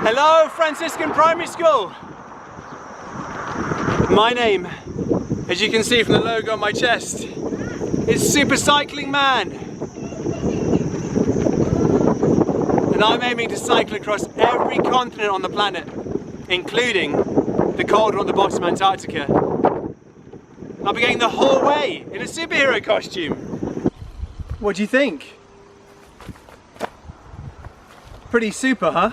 Hello, Franciscan Primary School! My name, as you can see from the logo on my chest, is Super Cycling Man. And I'm aiming to cycle across every continent on the planet, including the cold one at the bottom, Antarctica. I'll be going the whole way in a superhero costume. What do you think? Pretty super, huh?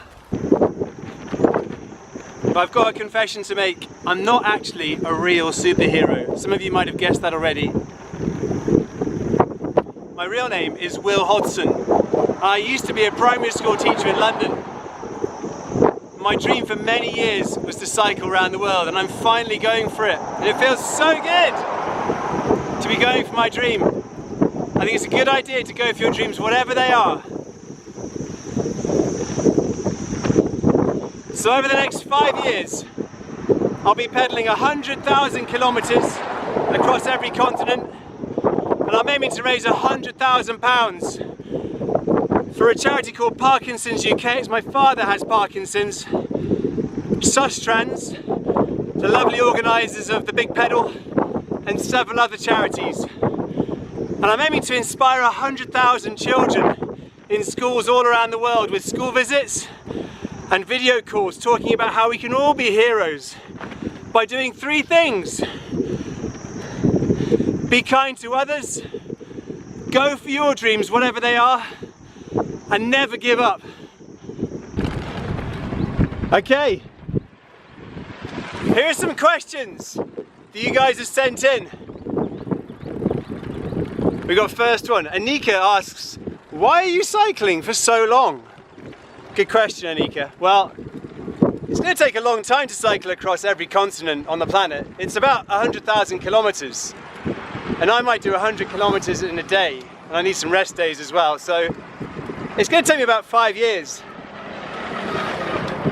But I've got a confession to make. I'm not actually a real superhero. Some of you might have guessed that already. My real name is Will Hodgson. I used to be a primary school teacher in London. My dream for many years was to cycle around the world, and I'm finally going for it. And it feels so good to be going for my dream. I think it's a good idea to go for your dreams, whatever they are. So over the next 5 years, I'll be pedaling 100,000 kilometers across every continent, and I'm aiming to raise £100,000 for a charity called Parkinson's UK. It's my father has Parkinson's. Sustrans, the lovely organisers of the Big Pedal, and several other charities. And I'm aiming to inspire 100,000 children in schools all around the world with school visits and video calls talking about how we can all be heroes by doing 3 things. Be kind to others, go for your dreams, whatever they are, and never give up. Okay, here are some questions that you guys have sent in. We got first one. Anika asks, why are you cycling for so long? Good question, Anika. Well, it's going to take a long time to cycle across every continent on the planet. It's about 100,000 kilometers, and I might do 100 kilometers in a day, and I need some rest days as well, so it's going to take me about 5 years.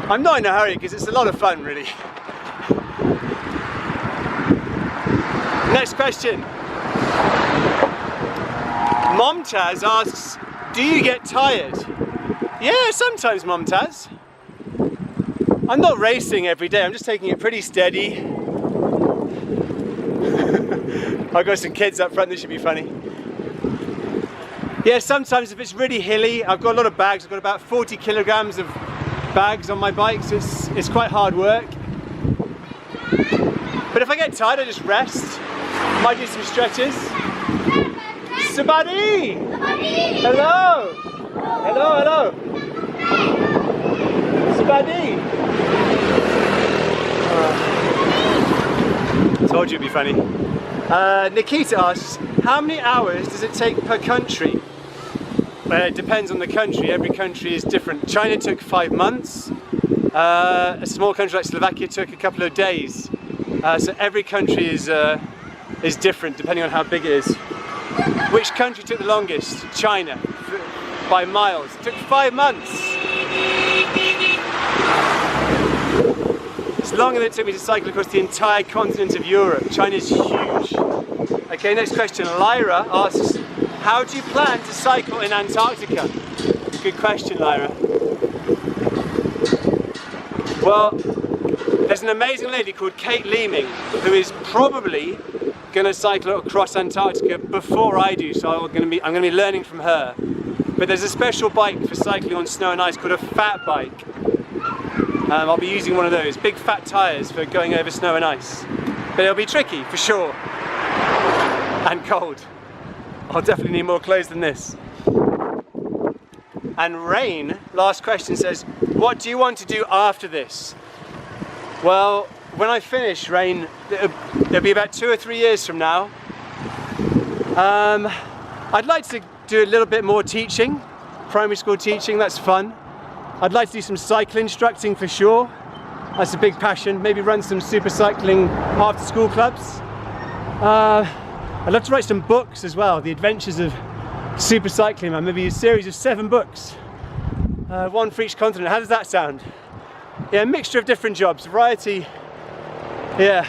I'm not in a hurry because it's a lot of fun, really. Next question. Mom Taz asks, do you get tired? Yeah, sometimes, Mom Taz. I'm not racing every day, I'm just taking it pretty steady. I've got some kids up front, this should be funny. Yeah, sometimes if it's really hilly, I've got a lot of bags. I've got about 40 kilograms of bags on my bike, so it's quite hard work. But if I get tired, I just rest. Might do some stretches. Sabadi! Hello! Hello, hello! Sabadi! Told you it'd be funny. Nikita asks, how many hours does it take per country? It depends on the country. Every country is different. China took 5 months. A small country like Slovakia took a couple of days. So every country is different depending on how big it is. Which country took the longest? China, by miles. It took 5 months. It's longer than it took me to cycle across the entire continent of Europe. China's huge. Okay, next question. Lyra asks, how do you plan to cycle in Antarctica? Good question, Lyra. Well, there's an amazing lady called Kate Leeming who is probably going to cycle across Antarctica before I do, so I'm going to be learning from her. But there's a special bike for cycling on snow and ice called a fat bike. I'll be using one of those big fat tyres for going over snow and ice. But it'll be tricky for sure, and cold. I'll definitely need more clothes than this. And Rain, last question, says, what do you want to do after this? Well, when I finish, Rain, it'll be about 2 or 3 years from now. I'd like to do a little bit more teaching, primary school teaching, that's fun. I'd like to do some cycle instructing for sure. That's a big passion. Maybe run some super cycling after school clubs. I'd love to write some books as well, the adventures of super cycling man, maybe a series of 7 books. 1 for each continent. How does that sound? Yeah, a mixture of different jobs, variety. Yeah,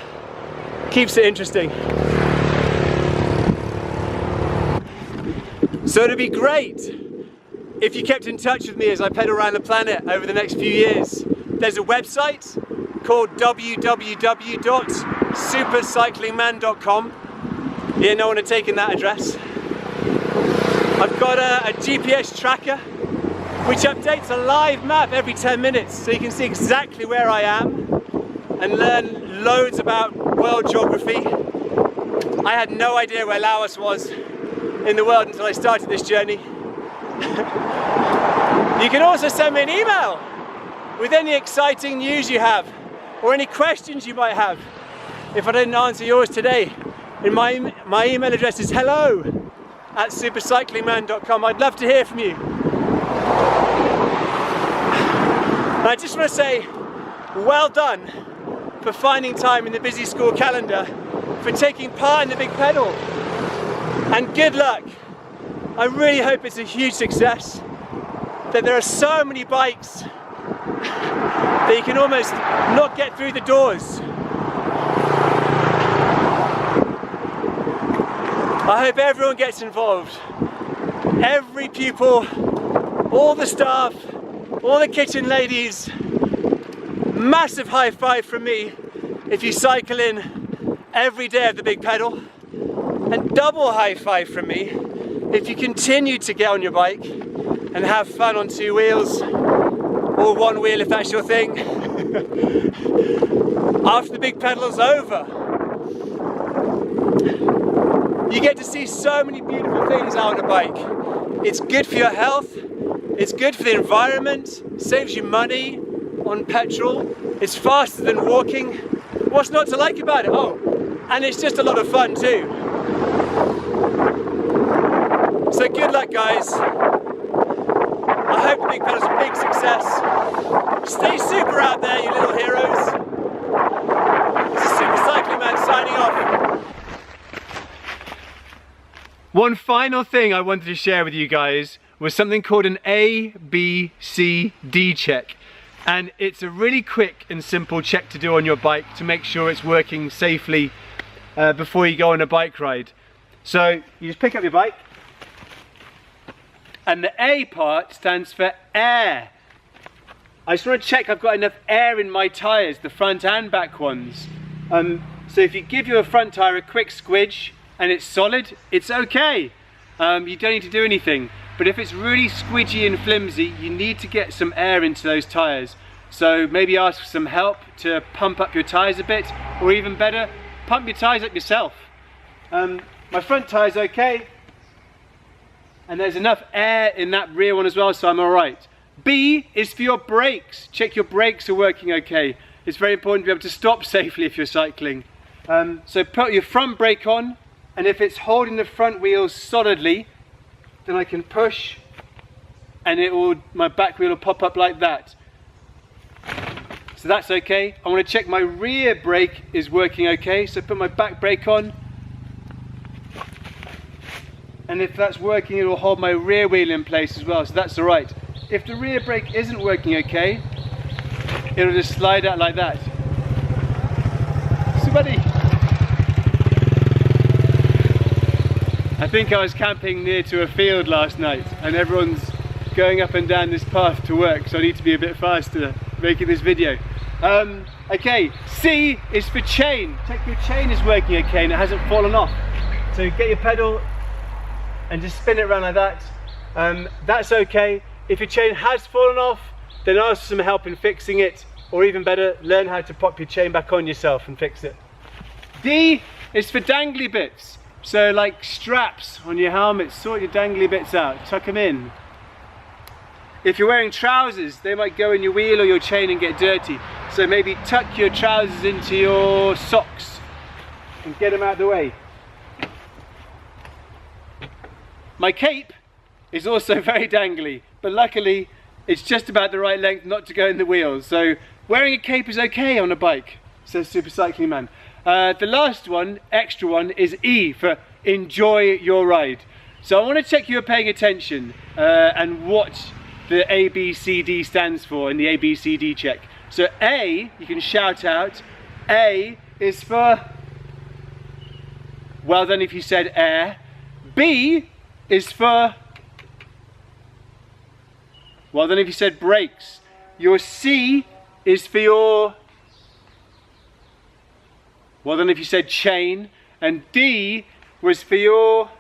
keeps it interesting. So it'd be great if you kept in touch with me as I pedal around the planet over the next few years. There's a website called www.supercyclingman.com. Yeah, no one had taken that address. I've got a GPS tracker which updates a live map every 10 minutes, so you can see exactly where I am and learn loads about world geography. I had no idea where Laos was in the world until I started this journey. You can also send me an email with any exciting news you have or any questions you might have. If I didn't answer yours today, my email address is hello@supercyclingman.com. I'd love to hear from you. And I just want to say, well done for finding time in the busy school calendar for taking part in the Big Pedal. And good luck. I really hope it's a huge success, that there are so many bikes that you can almost not get through the doors. I hope everyone gets involved. Every pupil, all the staff, all the kitchen ladies. Massive high five from me if you cycle in every day of the Big Pedal. And double high five from me if you continue to get on your bike and have fun on two wheels, or one wheel if that's your thing, after the Big Pedal's over. You get to see so many beautiful things out on a bike. It's good for your health, it's good for the environment, saves you money on petrol, it's faster than walking. What's not to like about it? Oh, and it's just a lot of fun too. So good luck, guys. I hope the Big Pedal's a big success. Stay super out there, you little heroes. This is Super Cycling Man signing off. One final thing I wanted to share with you guys was something called an ABCD check. And it's a really quick and simple check to do on your bike to make sure it's working safely before you go on a bike ride. So you just pick up your bike, and the A part stands for air. I just want to check I've got enough air in my tyres, the front and back ones. So if you give your front tyre a quick squidge and it's solid, it's okay. You don't need to do anything. But if it's really squidgy and flimsy, you need to get some air into those tyres. So maybe ask for some help to pump up your tyres a bit, or even better, pump your tyres up yourself. My front tyre's okay, and there's enough air in that rear one as well, so I'm alright. B is for your brakes. Check your brakes are working okay. It's very important to be able to stop safely if you're cycling. So put your front brake on, and if it's holding the front wheels solidly, then I can push and my back wheel will pop up like that. So that's okay. I want to check my rear brake is working okay, so put my back brake on, and if that's working, it will hold my rear wheel in place as well, so that's alright. If the rear brake isn't working okay, it'll just slide out like that. Somebody! I think I was camping near to a field last night and everyone's going up and down this path to work, so I need to be a bit faster making this video. Okay, C is for chain. Check your chain is working okay and it hasn't fallen off. So get your pedal and just spin it around like that. That's okay. If your chain has fallen off, then ask for some help in fixing it, or even better, learn how to pop your chain back on yourself and fix it. D is for dangly bits. So like straps on your helmet, sort your dangly bits out, tuck them in. If you're wearing trousers, they might go in your wheel or your chain and get dirty. So maybe tuck your trousers into your socks and get them out of the way. My cape is also very dangly, but luckily it's just about the right length not to go in the wheels. So wearing a cape is okay on a bike, says Super Cycling Man. The last one, extra one, is E for enjoy your ride. So I want to check you're paying attention and what the ABCD stands for in the ABCD check. So A, you can shout out. A is for well done if you said air. B is for well done if you said brakes. Your C is for your, well, I don't know if you said chain, and D was for your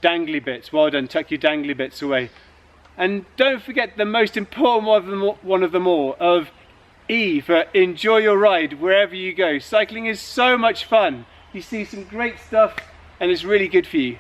dangly bits. Well done, tuck your dangly bits away. And don't forget the most important one of them all, of E, for enjoy your ride wherever you go. Cycling is so much fun. You see some great stuff and it's really good for you.